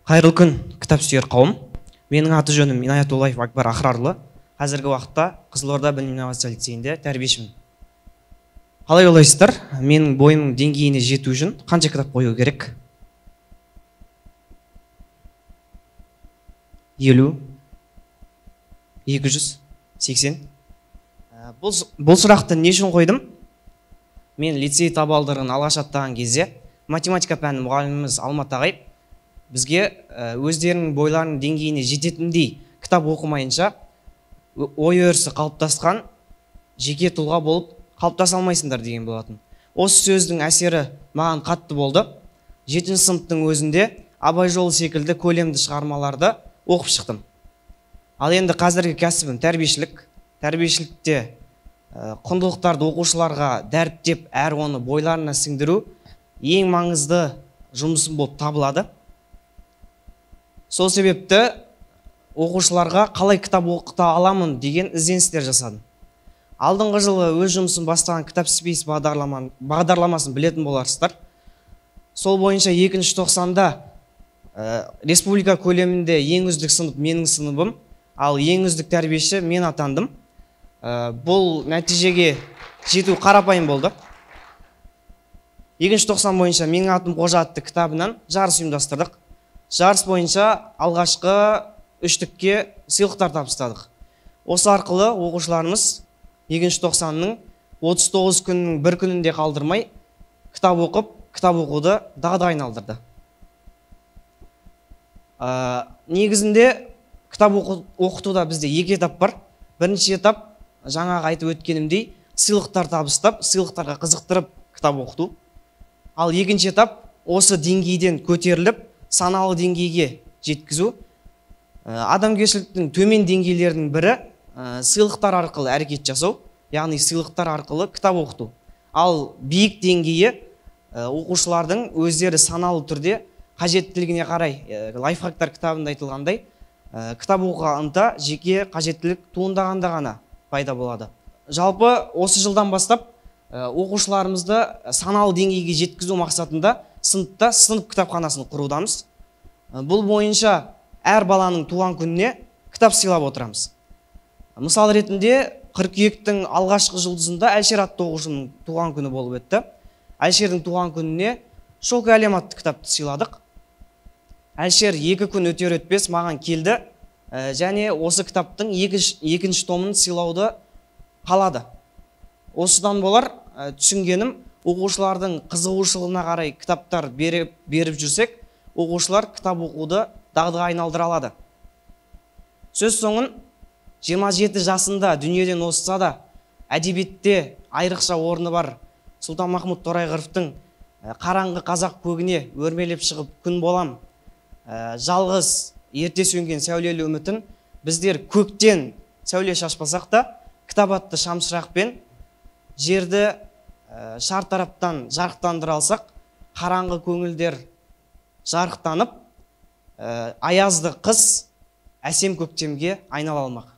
Қайырлы күн, кітап сүйер қауым. Менің аты жөнім Инаятуллаев Акбар Ахрарлы. Қазіргі уақытта Қызылорда білім инновация лицейінде тәрбиешімін. Қалай ойлайсыздар? Менің бойымның деңгейіне жету үшін қанша кітап қою керек? 50, 200, 80. Бұл сұрақты не үшін қойдым? Мен лицей табалдырығын алғаш аттаған кезде математика пәнінің мұғаліміміз Алмат ағай бізге өздерінің бойларының деңгейіне жететіндей кітап оқымайынша ой өрісі қалыптасқан жеке тұлға болып қалыптаса алмайсыңдар деген болатын. Осы сөздің әсері маған қатты болды. 7-ші сыныптың өзінде Абай жолы секілді көлемді шығармаларды оқып шықтым. Ал енді қазіргі кәсібім тәрбиешілік. Тәрбиешілікте құндылықтарды оқушыларға дәріптеп, әр оны бойларына сіңдіру ең маңызды жұмысым болып табылады. Сол себепті оқушыларға қалай кітап оқыта аламын деген ізденістер жасадым. Алдыңғы жылы өз жұмысын бастаған Кітап Space бағдарламасын білетін боларсыздар. Сол бойынша 2-ші тоқсанда республика көлемінде ең үздік сынып менің сыныбым, ал ең үздік тәрбиеші мен атандым. Бұл нәтижеге жету қарапайым болды. 2-ші тоқсан бойынша менің атым Қожа атты кітабынан жарыс ұйымдастырдық. Жарыс бойынша алғашқы үштікке сыйлықтар табыстадық. Осы арқылы оқушыларымыз 2-ші тоқсанның 39 күннің бір күнінде қалдырмай кітап оқып, кітап оқуды дағды айналдырды. Негізінде кітап оқытуда бізде екі этап бар. Бірінші этап жаңағы айтып өткенімдей сыйлықтар табыстап, сыйлықтарға қызықтырып кітап оқыту. Ал екінші этап осы деңгейден көтеріліп, саналы деңгейге жеткізу. Адамгершіліктің төмен деңгейлерінің бірі сыйлықтар арқылы әрекет жасау, яғни сыйлықтар арқылы кітап оқыту. Ал биік деңгейі оқушылардың өздері саналы түрде қажеттілігіне қарай, лайфхактар кітабында айтылғандай, кітап оқуға ынта жеке қажеттілік туындағанда ғана пайда болады. Жалпы осы жылдан бастап оқушыларымызды саналы деңгейге жеткізу мақсатында сыныпта сынып кітапханасын құрудамыз. Бұл бойынша әр баланың туған күніне кітап сыйлап отырамыз. Мысал ретінде қыркүйектің алғашқы жұлдызында Әлшер атты оқушының туған күні болып өтті. Әлшердің туған күніне Шоқ әлем атты кітапты сыйладық. Әлшер 2 күн өтер өтпес маған келді және осы кітаптың екінші томын сыйлауды қалады. Осыдан болар түсінгенім, оқушылардың қызығушылығына қарай кітаптар беріп жүрсек, оқушылар кітап оқуды дағдыға айналдыра алады. Сөз соңын 27 жасында дүниеден озса да әдебиетте айрықша орны бар Сұлтанмахмұт Торайғыровтың қараңғы қазақ көгіне өрмелеп шығып күн болам, жалғыз ерте сөнген сәулелі үмітін біздер көктен сәуле шашпасақ та кітап атты шамшырақпен жерді шартараптан жарықтандыра алсақ, қараңғы көңілдер жарықтанып, аязды қыс әсем көктемге айнала алмақ.